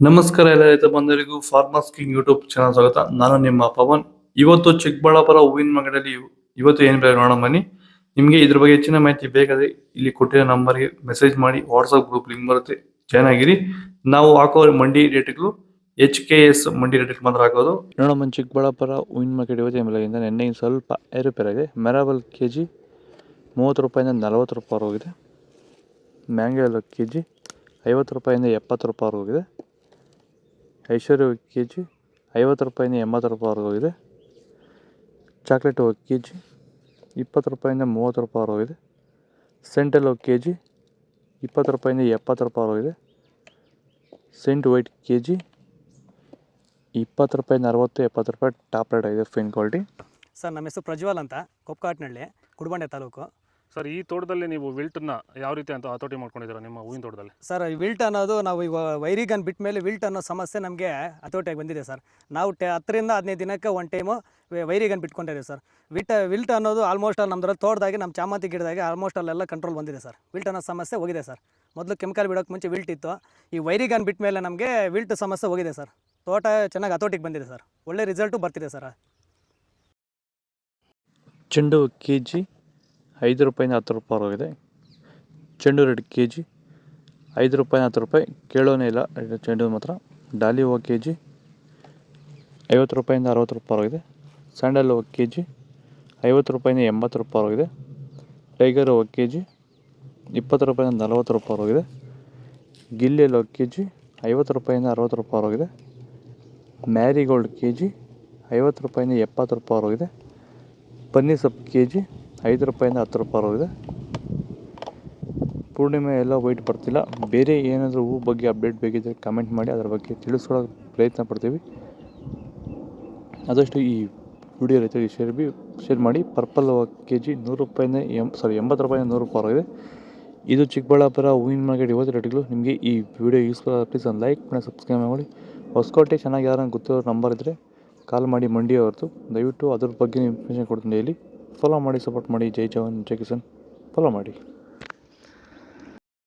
ನಮಸ್ಕಾರ ಎಲ್ಲ ರೈತ ಬಂಧುಗಳಿಗೂ ಫಾರ್ಮರ್ಸ್ ಕಿಂಗ್ ಯೂಟ್ಯೂಬ್ ಚಾನಲ್ ಸ್ವಾಗತ. ನಾನು ನಿಮ್ಮ ಪವನ್. ಇವತ್ತು ಚಿಕ್ಕಬಳ್ಳಾಪುರ ಹೂವಿನ ಮಾರ್ಕೆಟಲ್ಲಿ ಇವತ್ತು ಏನು ಬೆಲೆ ನೋಡೋಣ ಬನ್ನಿ. ನಿಮಗೆ ಇದ್ರ ಬಗ್ಗೆ ಹೆಚ್ಚಿನ ಮಾಹಿತಿ ಬೇಕಾದ್ರೆ ಇಲ್ಲಿ ಕೊಟ್ಟಿರೋ ನಂಬರ್ಗೆ ಮೆಸೇಜ್ ಮಾಡಿ, ವಾಟ್ಸ್ಆಪ್ ಗ್ರೂಪ್ ಲಿಂಕ್ ಬರುತ್ತೆ, ಜಾಯ್ನ್ ಆಗಿರಿ. ನಾವು ಹಾಕೋ ಮಂಡಿ ರೇಟ್ಗಳು HKS ಮಂಡಿ ರೇಟ್ ಮಾತ್ರ ಹಾಕೋದು. ನೋಡಮ್ಮ, ಚಿಕ್ಕಬಳ್ಳಾಪುರ ಹೂವಿನ ಮಾರ್ಕೆಟ್ ಇವತ್ತಿನ ಬೆಲೆಯಿಂದ ನಿನ್ನೆ ಸ್ವಲ್ಪ ಏರುಪೇರಾಗಿದೆ. ಮೆರಾಬಲ್ KG 30 ರೂಪಾಯಿಂದ 40 ರೂಪಾಯಿ ಹೋಗಿದೆ. ಮ್ಯಾಂಗೋ ಎಲ್ಲ KG 50 ರೂಪಾಯಿಂದ 70 ರೂಪಾಯಿ ಹೋಗಿದೆ. ಐಶ್ವರ್ಯ KG 50 ರೂಪಾಯಿಂದ 80 ರೂಪಾಯಿ ಹೋಗಿದೆ. ಚಾಕ್ಲೇಟ್ KG 20 ರೂಪಾಯಿಂದ 30 ರೂಪಾಯಿ ಹೋಗಿದೆ. ಸೆಂಟೆಲ್ KG 20 ರೂಪಾಯಿಂದ 70 ರೂಪಾಯಿ ಹೋಗಿದೆ. ಸೆಂಟ್ ವೈಟ್ KG 20 ರೂಪಾಯಿಂದ 60-70 ರೂಪಾಯಿ ಟಾಪ್ ರೇಟ್ ಆಗಿದೆ, ಫೈನ್ ಕ್ವಾಲಿಟಿ. ಸರ್, ನಮ್ಮ ಹೆಸರು ಪ್ರಜ್ವಲ್ ಅಂತ, ಕೊಪ್ಪಕಾಟ್ನಳ್ಳಿ, ಕುಡಬಂಡೆ ತಾಲೂಕು. ಸರ್, ಈ ತೋಟದಲ್ಲಿ ನೀವು ವಿಲ್ಟನ್ನ ಯಾವ ರೀತಿ ಅಂತ ಹತೋಟಿ ಮಾಡ್ಕೊಂಡಿದ್ದೀರಾ ನಿಮ್ಮ ಹೂವಿನ ತೋಟದಲ್ಲಿ? ಸರ್, ಈ ವಿಲ್ಟ್ ಅನ್ನೋದು ನಾವು ಈಗ ವೈರಿಗನ್ ಬಿಟ್ಟ ಮೇಲೆ ವಿಲ್ಟ್ ಅನ್ನೋ ಸಮಸ್ಯೆ ನಮಗೆ ಹತೋಟಿಯಾಗಿ ಬಂದಿದೆ ಸರ್. ನಾವು 10 ರಿಂದ 15 ದಿನಕ್ಕೆ ಒಂದು ಟೈಮು ವೈರಿಗನ್ ಬಿಟ್ಕೊಂಡಿದ್ದೀವಿ ಸರ್. ವಿಲ್ಟ್ ಅನ್ನೋದು ಆಲ್ಮೋಸ್ಟ್ ನಮ್ಮದ್ರಲ್ಲಿ ತೋಟದಾಗೆ, ನಮ್ಮ ಚಾಮಂತಿ ಗಿಡದಾಗೆ ಆಲ್ಮೋಸ್ಟ್ ಅಲ್ಲೆಲ್ಲ ಕಂಟ್ರೋಲ್ ಬಂದಿದೆ ಸರ್. ವಿಲ್ಟ್ ಅನ್ನೋ ಸಮಸ್ಯೆ ಹೋಗಿದೆ ಸರ್. ಮೊದಲು ಕೆಮಿಕಲ್ ಬಿಡೋಕ್ಕೆ ಮುಂಚೆ ವಿಲ್ಟ್ ಇತ್ತು. ಈ ವೈರಿಗನ್ ಬಿಟ್ಟ ಮೇಲೆ ನಮಗೆ ವಿಲ್ಟ್ ಸಮಸ್ಯೆ ಹೋಗಿದೆ ಸರ್. ತೋಟ ಚೆನ್ನಾಗಿ ಹತೋಟಿಗೆ ಬಂದಿದೆ ಸರ್. ಒಳ್ಳೆ ರಿಸಲ್ಟು ಬರ್ತಿದೆ ಸರ್. ಚೆಂಡು KG 5 ರೂಪಾಯಿಂದ 10 ರೂಪಾಯಿ ಹೋಗಿದೆ. ಚೆಂಡು ರೆಡ್ KG 5 ರೂಪಾಯಿ 10 ರೂಪಾಯಿ, ಕೇಳೋನೇ ಇಲ್ಲ ಚೆಂಡು ಮಾತ್ರ. ಡಾಲಿ ಹೂವು KG 50 ರೂಪಾಯಿಂದ 60 ರೂಪಾಯಿ ಹೋಗಿದೆ. ಸ್ಯಾಂಡಲ್ ಹೂವು KG 50 ರೂಪಾಯಿಂದ 80 ರೂಪಾಯಿ ಹೋಗಿದೆ. ಟೈಗರ್ ಹೂವು KG 20 ರೂಪಾಯಿಂದ 40 ರೂಪಾಯಿ ಹೋಗಿದೆ. ಗಿಲ್ಲಿ ಹೂವು KG 50 ರೂಪಾಯಿಂದ 60 ರೂಪಾಯಿ ಹೋಗಿದೆ. ಮ್ಯಾರಿಗೋಲ್ಡ್ KG 50 ರೂಪಾಯಿಂದ 70 ರೂಪಾಯಿ ಹೋಗಿದೆ. ಪನ್ನೀರ್ ಸೊಪ್ಪು KG 5 ರೂಪಾಯಿಂದ 10 ರೂಪಾಯಿ ಹೋಗಿದೆ. ಪೂರ್ಣಿಮೆ ಎಲ್ಲ ವೈಟ್ ಬರ್ತಿಲ್ಲ. ಬೇರೆ ಏನಾದರೂ ಹೂ ಬಗ್ಗೆ ಅಪ್ಡೇಟ್ ಬೇಕಿದ್ದರೆ ಕಮೆಂಟ್ ಮಾಡಿ, ಅದರ ಬಗ್ಗೆ ತಿಳಿಸ್ಕೊಡೋಕ್ಕೆ ಪ್ರಯತ್ನ ಪಡ್ತೀವಿ. ಆದಷ್ಟು ಈ ವಿಡಿಯೋ ರೈತರಿಗೆ ಶೇರ್ ಮಾಡಿ. ಪರ್ಪಲ್ KG 100 ರೂಪಾಯಿಂದ 80 ರೂಪಾಯಿಂದ 100 ರೂಪಾಯಿ ಹೋಗಿದೆ. ಇದು ಚಿಕ್ಕಬಳ್ಳಾಪುರ ಹೂವಿನ ಮಾರ್ಕೆಟ್ ಇವತ್ತು ರೇಟ್ಗಳು. ನಿಮಗೆ ಈ ವಿಡಿಯೋ ಯೂಸ್ಫುಲ್ ಆಗಿ ಪ್ಲೀಸ್ ಒಂದು ಲೈಕ್ ಮಾಡಿ, ಸಬ್ಸ್ಕ್ರೈಬ್ ಮಾಡಿ. ಹೊಸಕೋಟೆ ಚೆನ್ನಾಗಿ ಯಾರು ಗೊತ್ತಿರೋ ನಂಬರ್ ಇದ್ದರೆ ಕಾಲ್ ಮಾಡಿ, ಮಂಡಿ ಅವ್ರದ್ದು. ದಯವಿಟ್ಟು ಅದ್ರ ಬಗ್ಗೆ ಇನ್ಫಾರ್ಮೇಷನ್ ಕೊಡ್ತೀನಿ ಡೈಲಿ. ಫಾಲೋ ಮಾಡಿ, ಸಪೋರ್ಟ್ ಮಾಡಿ. ಜೈ ಜವಾನ್ ಜೈ ಕಿಸಾನ್. ಫಾಲೋ ಮಾಡಿ.